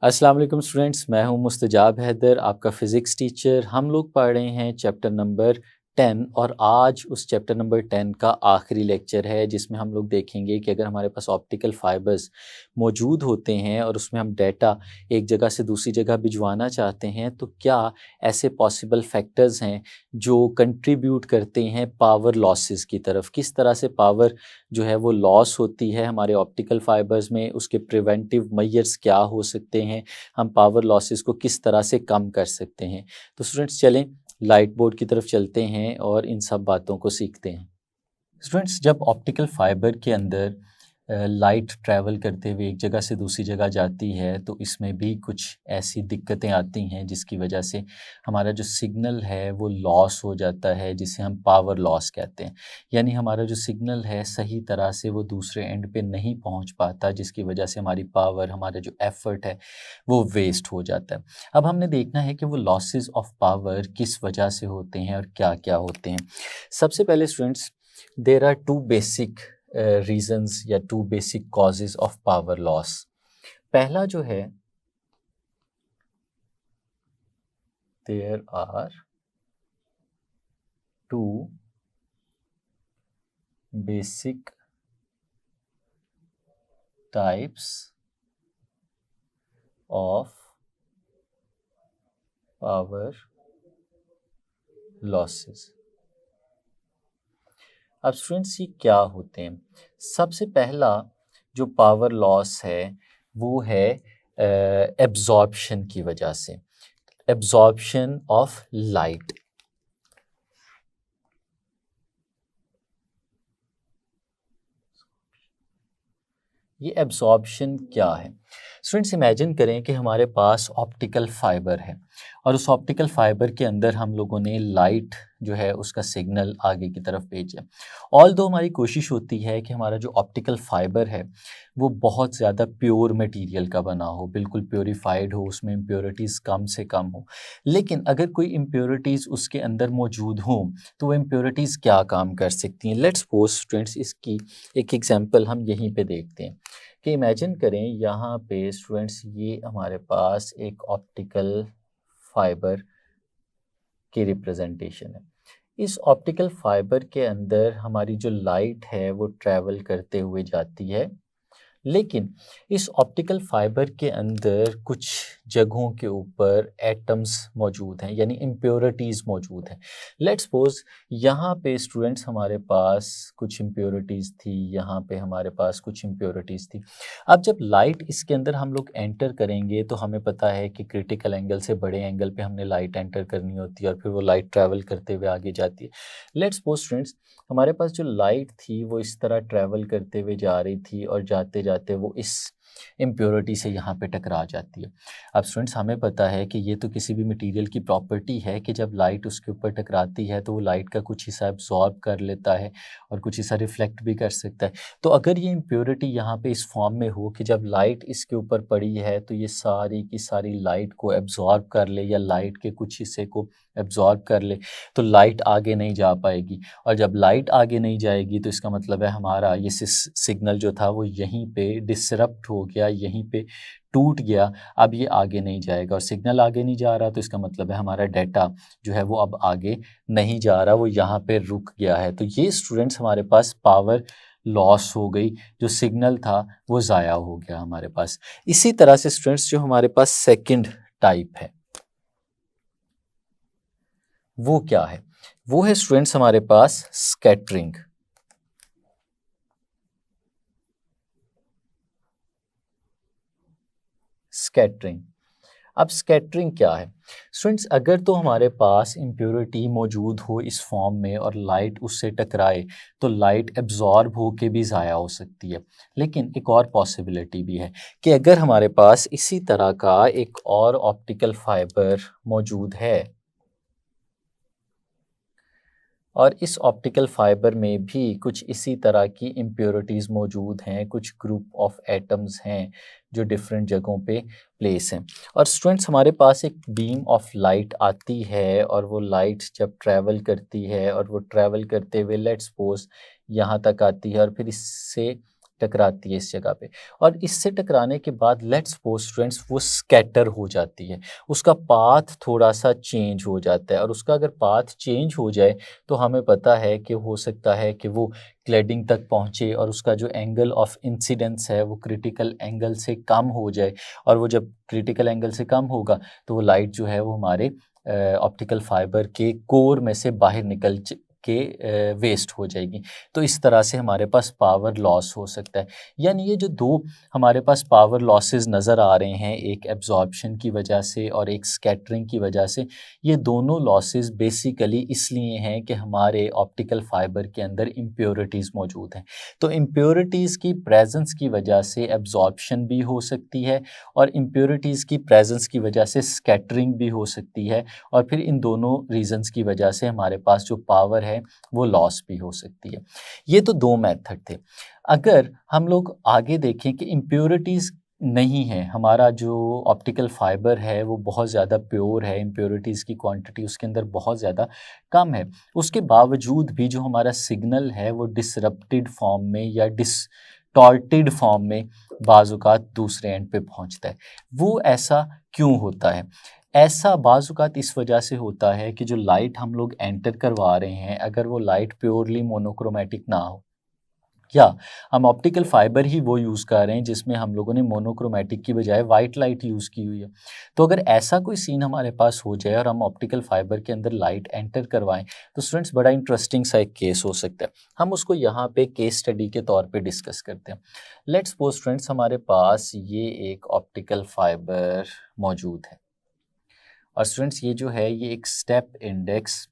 अस्सलाम वालेकुम स्टूडेंट्स, मैं हूं मुस्तजाब हैदर, आपका फ़िज़िक्स टीचर। हम लोग पढ़ रहे हैं चैप्टर नंबर 10 और आज उस चैप्टर नंबर 10 का आखिरी लेक्चर है जिसमें हम लोग देखेंगे कि अगर हमारे पास ऑप्टिकल फ़ाइबर्स मौजूद होते हैं और उसमें हम डाटा एक जगह से दूसरी जगह भिजवाना चाहते हैं तो क्या ऐसे पॉसिबल फैक्टर्स हैं जो कंट्रीब्यूट करते हैं पावर लॉसेस की तरफ। किस तरह से पावर जो है वो लॉस होती है हमारे ऑप्टिकल फ़ाइबर्स में, उसके प्रिवेंटिव मेजर्स क्या हो सकते हैं, हम पावर लॉसेस को किस तरह से कम कर सकते हैं। तो स्टूडेंट्स चलें लाइट बोर्ड की तरफ चलते हैं और इन सब बातों को सीखते हैं। स्टूडेंट्स, जब ऑप्टिकल फाइबर के अंदर लाइट ट्रैवल करते हुए एक जगह से दूसरी जगह जाती है तो इसमें भी कुछ ऐसी दिक्कतें आती हैं जिसकी वजह से हमारा जो सिग्नल है वो लॉस हो जाता है, जिसे हम पावर लॉस कहते हैं। यानी हमारा जो सिग्नल है सही तरह से वो दूसरे एंड पे नहीं पहुंच पाता, जिसकी वजह से हमारी पावर, हमारा जो एफर्ट है वो वेस्ट हो जाता है। अब हमने देखना है कि वो लॉसेस ऑफ पावर किस वजह से होते हैं और क्या क्या होते हैं। सबसे पहले students, there are two basic reasons या two basic causes of power loss. पहला जो है, there are two basic types of power losses. अब स्टूडेंट्स ये क्या होते हैं? सबसे पहला जो पावर लॉस है वो है एब्जॉर्प्शन की वजह से, एब्जॉर्प्शन ऑफ लाइट। ये एब्जॉर्प्शन क्या है? स्टूडेंट्स इमेजिन करें कि हमारे पास ऑप्टिकल फाइबर है और उस ऑप्टिकल फाइबर के अंदर हम लोगों ने लाइट जो है उसका सिग्नल आगे की तरफ भेजा। ऑल दो हमारी कोशिश होती है कि हमारा जो ऑप्टिकल फाइबर है वो बहुत ज़्यादा प्योर मटेरियल का बना हो, बिल्कुल प्योरीफाइड हो, उसमें इम्प्योरिटीज़ कम से कम हो। लेकिन अगर कोई इम्प्योरिटीज़ उसके अंदर मौजूद हों तो वो इम्प्योरिटीज़ क्या काम कर सकती हैं? लेट्स सपोज स्टूडेंट्स, इसकी एक एग्जांपल हम यहीं पे देखते हैं कि इमेजिन करें यहाँ पे स्टूडेंट्स, ये हमारे पास एक ऑप्टिकल फाइबर की रिप्रेजेंटेशन है। इस ऑप्टिकल फाइबर के अंदर हमारी जो लाइट है वो ट्रैवल करते हुए जाती है, लेकिन इस ऑप्टिकल फाइबर के अंदर कुछ जगहों के ऊपर एटम्स मौजूद हैं, यानी इम्प्योरिटीज़ मौजूद हैं। लेट्स सपोज यहाँ पे स्टूडेंट्स हमारे पास कुछ इम्प्योरिटीज़ थी, यहाँ पे हमारे पास कुछ इम्प्योरिटीज़ थी। अब जब लाइट इसके अंदर हम लोग एंटर करेंगे तो हमें पता है कि क्रिटिकल एंगल से बड़े एंगल पे हमने लाइट एंटर करनी होती है और फिर वो लाइट ट्रैवल करते हुए आगे जाती है। लेट्स सपोज स्टूडेंट्स, हमारे पास जो लाइट थी वो इस तरह ट्रैवल करते हुए जा रही थी और जाते जाते वो इस इम्प्योरिटी से यहाँ पे टकरा जाती है। अब स्टूडेंट्स हमें पता है कि ये तो किसी भी मटेरियल की प्रॉपर्टी है कि जब लाइट उसके ऊपर टकराती है तो वो लाइट का कुछ हिस्सा एब्जॉर्ब कर लेता है और कुछ हिस्सा रिफ्लेक्ट भी कर सकता है। तो अगर ये इम्प्योरिटी यहाँ पे इस फॉर्म में हो कि जब लाइट इसके ऊपर पड़ी है तो ये सारी की सारी लाइट को एब्जॉर्ब कर ले या लाइट के कुछ हिस्से को एब्जॉर्ब कर ले, तो लाइट आगे नहीं जा पाएगी। और जब लाइट आगे नहीं जाएगी तो इसका मतलब है हमारा ये सिग्नल जो था वो यहीं पे डिसरप्ट हो गया, यहीं पे टूट गया, अब ये आगे नहीं जाएगा। और सिग्नल आगे नहीं जा रहा तो इसका मतलब है हमारा डाटा जो है वो अब आगे नहीं जा रहा, वो यहाँ पे रुक गया है। तो ये स्टूडेंट्स हमारे पास पावर लॉस हो गई, जो सिग्नल था वो ज़ाया हो गया हमारे पास। इसी तरह से स्टूडेंट्स जो हमारे पास सेकंड टाइप है वो क्या है? वो है स्टूडेंट्स हमारे पास स्कैटरिंग। स्कैटरिंग, अब स्कैटरिंग क्या है? स्टूडेंट्स अगर तो हमारे पास इम्प्योरिटी मौजूद हो इस फॉर्म में और लाइट उससे टकराए तो लाइट एब्जॉर्ब होके भी ज़ाया हो सकती है। लेकिन एक और पॉसिबिलिटी भी है कि अगर हमारे पास इसी तरह का एक और ऑप्टिकल फाइबर मौजूद है और इस ऑप्टिकल फाइबर में भी कुछ इसी तरह की इम्प्योरिटीज़ मौजूद हैं, कुछ ग्रुप ऑफ एटम्स हैं जो डिफरेंट जगहों पे प्लेस हैं। और स्टूडेंट्स हमारे पास एक बीम ऑफ लाइट आती है और वो लाइट जब ट्रैवल करती है और वो ट्रैवल करते हुए लेट्स सपोज यहाँ तक आती है और फिर इससे टकराती है इस जगह पे, और इससे टकराने के बाद लेट्स सपोज स्टूडेंट्स वो स्कैटर हो जाती है, उसका पाथ थोड़ा सा चेंज हो जाता है, और उसका अगर पाथ चेंज हो जाए तो हमें पता है कि हो सकता है कि वो क्लैडिंग तक पहुंचे और उसका जो एंगल ऑफ इंसिडेंस है वो क्रिटिकल एंगल से कम हो जाए, और वो जब क्रिटिकल एंगल से कम होगा तो वो लाइट जो है वो हमारे ऑप्टिकल फाइबर के कोर में से बाहर निकल के वेस्ट हो जाएगी। तो इस तरह से हमारे पास पावर लॉस हो सकता है। यानी ये जो दो हमारे पास पावर लॉसेस नज़र आ रहे हैं, एक एब्जॉर्प्शन की वजह से और एक स्कैटरिंग की वजह से, ये दोनों लॉसेस बेसिकली इसलिए हैं कि हमारे ऑप्टिकल फाइबर के अंदर इम्प्योरिटीज़ मौजूद हैं। तो इम्प्योरिटीज़ की प्रेजेंस की वजह से एब्जॉर्प्शन भी हो सकती है, और इम्प्योरिटीज़ की प्रेजेंस की वजह से स्कैटरिंग भी हो सकती है, और फिर इन दोनों रीजंस की वजह से हमारे पास जो पावर है वो लॉस भी हो सकती है। ये तो दो मेथड थे। अगर हम लोग आगे देखें कि इम्प्योरिटीज़ नहीं है, हमारा जो ऑप्टिकल फाइबर है वो बहुत ज़्यादा प्योर है, इम्प्योरिटीज़ की क्वांटिटी उसके अंदर बहुत ज़्यादा कम है, उसके बावजूद भी जो हमारा सिग्नल है वो डिसरप्टेड फॉर्म में या डिस्टॉर्टेड फॉर्म में बाज़-औक़ात दूसरे एंड पे पहुंचता है। वो ऐसा क्यों होता है? ऐसा बाज़-औक़ात इस वजह से होता है कि जो लाइट हम लोग एंटर करवा रहे हैं, अगर वो लाइट प्योरली मोनोक्रोमैटिक ना हो, या हम ऑप्टिकल फाइबर ही वो यूज़ कर रहे हैं जिसमें हम लोगों ने मोनोक्रोमैटिक की बजाय वाइट लाइट यूज़ की हुई है, तो अगर ऐसा कोई सीन हमारे पास हो जाए और हम ऑप्टिकल फाइबर के अंदर लाइट एंटर करवाएं, तो स्टूडेंट्स बड़ा इंटरेस्टिंग सा एक केस हो सकता है। हम उसको यहाँ पे केस स्टडी के तौर पे डिस्कस करते हैं। लेट्स सपोज स्टूडेंट्स हमारे पास ये एक ऑप्टिकल फाइबर मौजूद है, और स्टूडेंट्स ये जो है ये एक स्टेप इंडेक्स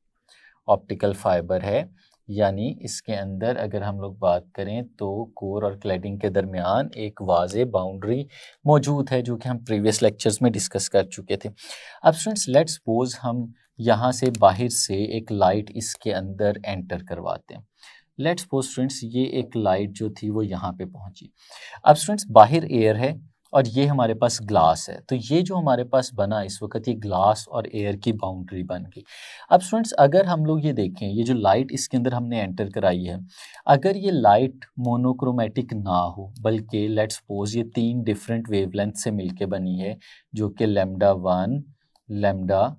ऑप्टिकल फाइबर है, यानी इसके अंदर अगर हम लोग बात करें तो कोर और क्लैडिंग के दरमियान एक वाज़े बाउंड्री मौजूद है, जो कि हम प्रीवियस लेक्चर्स में डिस्कस कर चुके थे। अब स्टूडेंट्स लेट्स सपोज हम यहाँ से बाहर से एक लाइट इसके अंदर एंटर करवाते हैं। लेट्स सपोज स्टूडेंट्स ये एक लाइट जो थी वो यहाँ पे पहुँची। अब स्टूडेंट्स बाहर एयर है और ये हमारे पास ग्लास है, तो ये जो हमारे पास बना इस वक्त ये ग्लास और एयर की बाउंड्री बन गई। अब स्टूडेंट्स अगर हम लोग ये देखें, ये जो लाइट इसके अंदर हमने एंटर कराई है, अगर ये लाइट मोनोक्रोमैटिक ना हो बल्कि लेट्स सपोज ये 3 डिफरेंट वेवलेंथ से मिलके बनी है, जो कि λ1, λ2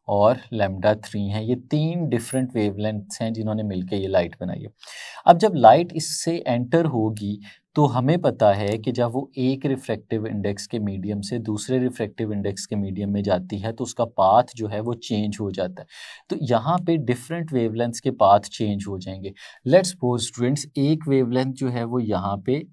और λ3 हैं, ये 3 डिफरेंट वेवलेंथ्स हैं जिन्होंने मिलके ये लाइट बनाई है। अब जब लाइट इससे एंटर होगी तो हमें पता है कि जब वो एक रिफ्रैक्टिव इंडेक्स के मीडियम से दूसरे रिफ्रैक्टिव इंडेक्स के मीडियम में जाती है तो उसका पाथ जो है वो चेंज हो जाता है। तो यहाँ पे डिफरेंट वेवलेंथ्स के पाथ चेंज हो जाएंगे। लेट्स सपोज स्टूडेंट्स एक वेवलेंथ जो है वो यहाँ पे,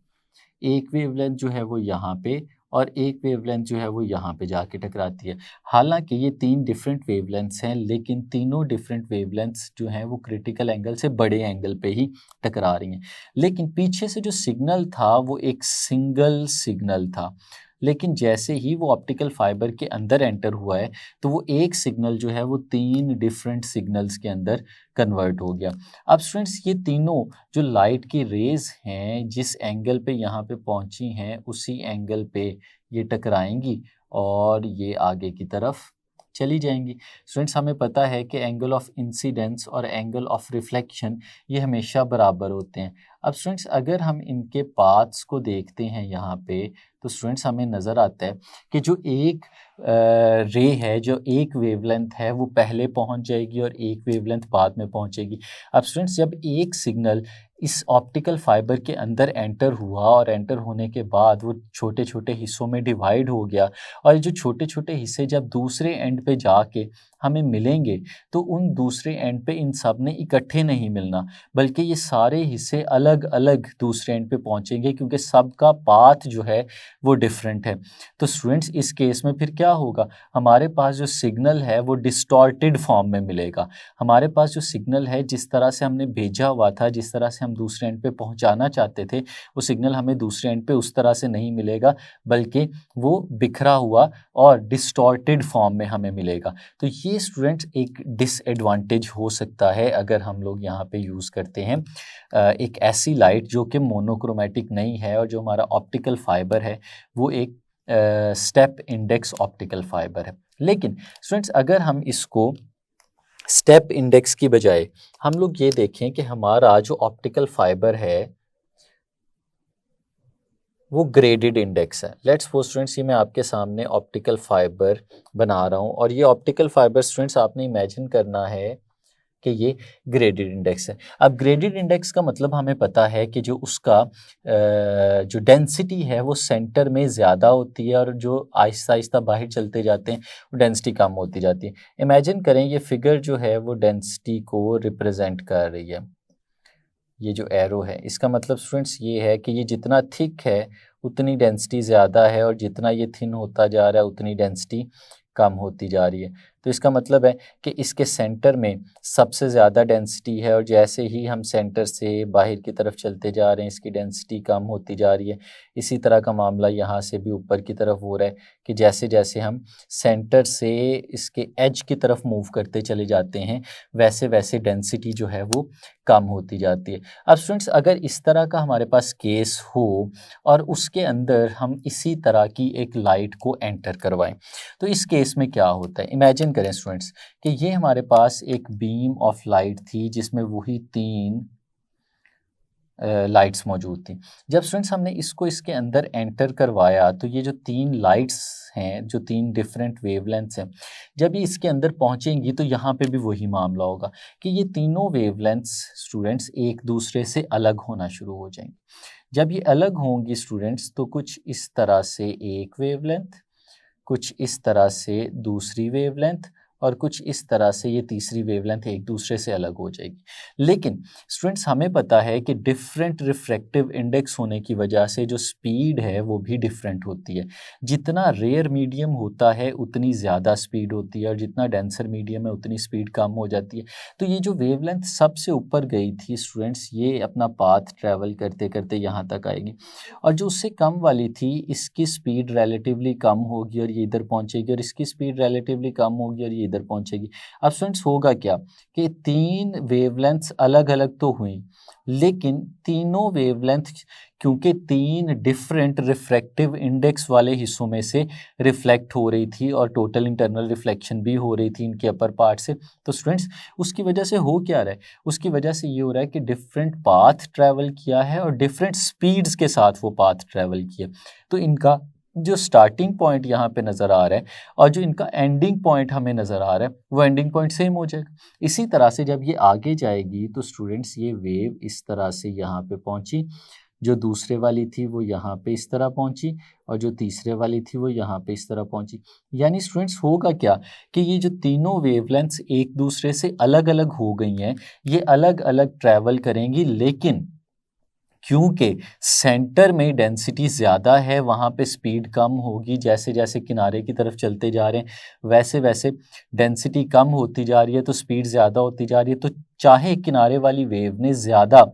एक वेवलेंथ जो है वो यहाँ पे, और एक वेवलेंथ जो है वो यहाँ पे जाके टकराती है। हालांकि ये 3 डिफरेंट वेवलेंथ्स हैं, लेकिन तीनों डिफरेंट वेवलेंथ्स जो हैं वो क्रिटिकल एंगल से बड़े एंगल पे ही टकरा रही हैं। लेकिन पीछे से जो सिग्नल था वो एक सिंगल सिग्नल था, लेकिन जैसे ही वो ऑप्टिकल फाइबर के अंदर एंटर हुआ है तो वो एक सिग्नल जो है वो 3 डिफरेंट सिग्नल्स के अंदर कन्वर्ट हो गया। अब स्टूडेंट्स ये तीनों जो लाइट की रेज हैं जिस एंगल पे यहाँ पे पहुँची हैं उसी एंगल पे ये टकराएंगी और ये आगे की तरफ चली जाएंगी। स्टूडेंट्स हमें पता है कि एंगल ऑफ इंसिडेंस और एंगल ऑफ रिफ्लेक्शन ये हमेशा बराबर होते हैं। अब स्टूडेंट्स अगर हम इनके पाथ्स को देखते हैं यहाँ पे, तो स्टूडेंट्स हमें नज़र आता है कि जो एक रे है, जो एक वेवलेंथ है वो पहले पहुँच जाएगी और एक वेवलेंथ बाद में पहुँचेगी। अब स्टूडेंट्स जब एक सिग्नल इस ऑप्टिकल फाइबर के अंदर एंटर हुआ और एंटर होने के बाद वो छोटे छोटे हिस्सों में डिवाइड हो गया, और ये जो छोटे छोटे हिस्से जब दूसरे एंड पे जाके हमें मिलेंगे तो उन दूसरे एंड पे इन सब ने इकट्ठे नहीं मिलना, बल्कि ये सारे हिस्से अलग अलग दूसरे एंड पे पहुंचेंगे, क्योंकि सबका पाथ जो है वो डिफरेंट है। तो स्टूडेंट्स इस केस में फिर क्या होगा, हमारे पास जो सिग्नल है वो डिस्टॉर्टेड फॉर्म में मिलेगा। हमारे पास जो सिग्नल है जिस तरह से हमने भेजा हुआ था, जिस तरह से हम दूसरे एंड पे पहुंचाना चाहते थे, वो सिग्नल हमें दूसरे एंड पे उस तरह से नहीं मिलेगा, बल्कि वो बिखरा हुआ और डिस्टॉर्टेड फॉर्म में हमें मिलेगा। तो ये स्टूडेंट्स एक डिसएडवांटेज हो सकता है अगर हम लोग यहाँ पे यूज़ करते हैं एक ऐसी लाइट जो कि मोनोक्रोमैटिक नहीं है, और जो हमारा ऑप्टिकल फाइबर है वो एक स्टेप इंडेक्स ऑप्टिकल फाइबर है। लेकिन स्टूडेंट्स अगर हम इसको स्टेप इंडेक्स की बजाय हम लोग ये देखें कि हमारा जो ऑप्टिकल फाइबर है वो ग्रेडेड इंडेक्स है। लेट्स सपोज स्टूडेंट्स, ये मैं आपके सामने ऑप्टिकल फाइबर बना रहा हूँ और ये ऑप्टिकल फाइबर स्टूडेंट्स आपने इमेजिन करना है कि ये ग्रेडेड इंडेक्स है। अब ग्रेडेड इंडेक्स का मतलब हमें पता है कि जो उसका जो डेंसिटी है वो सेंटर में ज़्यादा होती है और जो आहिस्ता आहिस्ता बाहर चलते जाते हैं वो डेंसिटी कम होती जाती है। इमेजिन करें ये फिगर जो है वो डेंसिटी को रिप्रेजेंट कर रही है। ये जो एरो है इसका मतलब स्टूडेंट्स ये है कि ये जितना थिक है उतनी डेंसिटी ज़्यादा है और जितना ये थिन होता जा रहा है उतनी डेंसिटी कम होती जा रही है। तो इसका मतलब है कि इसके सेंटर में सबसे ज़्यादा डेंसिटी है और जैसे ही हम सेंटर से बाहर की तरफ चलते जा रहे हैं इसकी डेंसिटी कम होती जा रही है। इसी तरह का मामला यहाँ से भी ऊपर की तरफ हो रहा है कि जैसे जैसे हम सेंटर से इसके एज की तरफ मूव करते चले जाते हैं वैसे वैसे डेंसिटी जो है वो कम होती जाती है। अब स्टूडेंट्स अगर इस तरह का हमारे पास केस हो और उसके अंदर हम इसी तरह की एक लाइट को एंटर करवाएं तो इस केस में क्या होता है। इमेजिन करें स्टूडेंट्स कि ये हमारे पास एक बीम ऑफ लाइट थी जिसमें वही 3 लाइट्स मौजूद थी। जब स्टूडेंट्स हमने इसको इसके अंदर एंटर करवाया तो ये जो 3 लाइट्स हैं, जो 3 डिफरेंट वेवलेंथ्स हैं, जब ये इसके अंदर पहुंचेंगी तो यहाँ पे भी वही मामला होगा कि ये तीनों वेवलेंथ्स स्टूडेंट्स एक दूसरे से अलग होना शुरू हो जाएंगी। जब ये अलग होंगी स्टूडेंट्स तो कुछ इस तरह से एक वेवलेंथ, कुछ इस तरह से दूसरी वेवलेंथ और कुछ इस तरह से ये तीसरी वेवलेंथ एक दूसरे से अलग हो जाएगी। लेकिन स्टूडेंट्स हमें पता है कि डिफरेंट रिफ्रैक्टिव इंडेक्स होने की वजह से जो स्पीड है वो भी डिफरेंट होती है। जितना रेयर मीडियम होता है उतनी ज़्यादा स्पीड होती है और जितना डेंसर मीडियम है उतनी स्पीड कम हो जाती है। तो ये जो वेवलेंथ सबसे ऊपर गई थी स्टूडेंट्स ये अपना पाथ ट्रैवल करते करते यहाँ तक आएगी और जो उससे कम वाली थी इसकी स्पीड रिलेटिवली कम होगी और ये इधर पहुंचेगी और इसकी स्पीड रिलेटिवली कम होगी और ये इधर पहुंचेगी। अब स्टूडेंट्स होगा क्या कि 3 वेवलेंथ्स अलग अलग तो हुई लेकिन तीनों वेवलेंथ क्योंकि 3 डिफरेंट रिफ्रैक्टिव इंडेक्स वाले हिस्सों में से रिफ्लेक्ट हो रही थी और टोटल इंटरनल रिफ्लेक्शन भी हो रही थी इनके अपर पार्ट से। तो स्टूडेंट्स उसकी वजह से हो क्या रहा है, उसकी वजह से ये हो रहा है कि डिफरेंट पाथ ट्रैवल किया है और डिफरेंट स्पीड्स के साथ वो पाथ ट्रैवल किया। तो इनका जो स्टार्टिंग पॉइंट यहाँ पे नज़र आ रहा है और जो इनका एंडिंग पॉइंट हमें नज़र आ रहा है वो एंडिंग पॉइंट सेम हो जाएगा। इसी तरह से जब ये आगे जाएगी तो स्टूडेंट्स ये वेव इस तरह से यहाँ पे पहुँची, जो दूसरे वाली थी वो यहाँ पे इस तरह पहुँची और जो तीसरे वाली थी वो यहाँ पे इस तरह पहुँची। यानी स्टूडेंट्स होगा क्या कि ये जो तीनों वेवलेंथ्स एक दूसरे से अलग अलग हो गई हैं ये अलग अलग ट्रैवल करेंगी लेकिन क्योंकि सेंटर में डेंसिटी ज़्यादा है वहाँ पे स्पीड कम होगी। जैसे जैसे किनारे की तरफ चलते जा रहे हैं वैसे वैसे डेंसिटी कम होती जा रही है तो स्पीड ज़्यादा होती जा रही है। तो चाहे किनारे वाली वेव ने ज़्यादा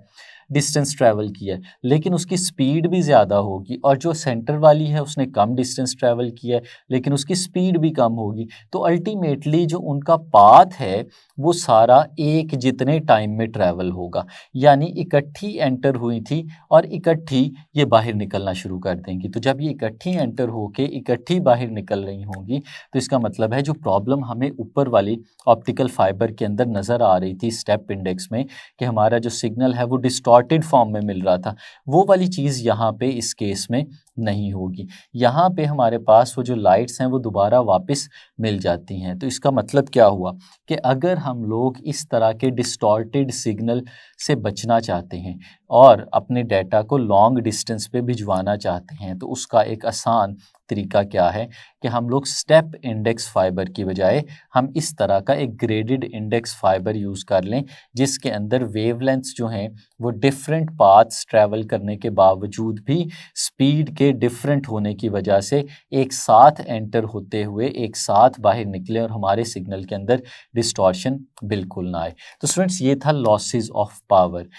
डिस्टेंस ट्रैवल किया है लेकिन उसकी स्पीड भी ज़्यादा होगी और जो सेंटर वाली है उसने कम डिस्टेंस ट्रैवल किया है लेकिन उसकी स्पीड भी कम होगी। तो अल्टीमेटली जो उनका पाथ है वो सारा एक जितने टाइम में ट्रैवल होगा। यानी इकट्ठी एंटर हुई थी और इकट्ठी ये बाहर निकलना शुरू कर देंगी। तो जब ये इकट्ठी एंटर होके इकट्ठी बाहर निकल रही होंगी तो इसका मतलब है जो प्रॉब्लम हमें ऊपर वाली ऑप्टिकल फाइबर के अंदर नज़र आ रही थी स्टेप इंडेक्स में कि हमारा जो सिग्नल है वो डिस्टॉर्टेड फॉर्म में मिल रहा था वो वाली चीज़ यहाँ पे इस केस में नहीं होगी। यहाँ पे हमारे पास वो जो लाइट्स हैं वो दोबारा वापस मिल जाती हैं। तो इसका मतलब क्या हुआ कि अगर हम लोग इस तरह के डिस्टॉर्टेड सिग्नल से बचना चाहते हैं और अपने डेटा को लॉन्ग डिस्टेंस पे भिजवाना चाहते हैं तो उसका एक आसान तरीका क्या है कि हम लोग स्टेप इंडेक्स फाइबर की बजाय हम इस तरह का एक ग्रेडेड इंडेक्स फाइबर यूज़ कर लें जिसके अंदर वेवलेंथ्स जो हैं वो डिफरेंट पाथ्स ट्रैवल करने के बावजूद भी स्पीड के डिफरेंट होने की वजह से एक साथ एंटर होते हुए एक साथ बाहर निकले और हमारे सिग्नल के अंदर डिस्टॉर्शन बिल्कुल ना आए। तो स्टूडेंट्स ये था लॉसेस ऑफ पावर।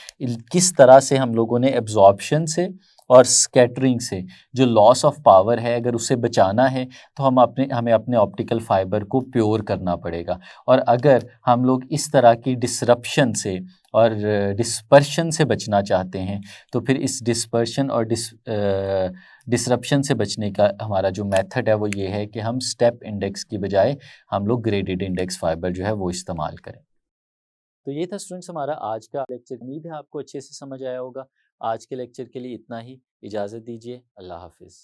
किस तरह से हम लोगों ने एब्जॉर्प्शन से और स्कैटरिंग से जो लॉस ऑफ पावर है अगर उसे बचाना है तो हमें अपने ऑप्टिकल फाइबर को प्योर करना पड़ेगा। और अगर हम लोग इस तरह की डिसरप्शन से और डिस्पर्शन से बचना चाहते हैं तो फिर इस डिस्पर्शन और डिसरप्शन से बचने का हमारा जो मेथड है वो ये है कि हम स्टेप इंडेक्स की बजाय हम लोग ग्रेडेड इंडेक्स फाइबर जो है वो इस्तेमाल करें। तो ये था स्टूडेंट्स हमारा आज का लेक्चर। उम्मीद है आपको अच्छे से समझ आया होगा। आज के लेक्चर के लिए इतना ही, इजाज़त दीजिए, अल्लाह हाफिज़।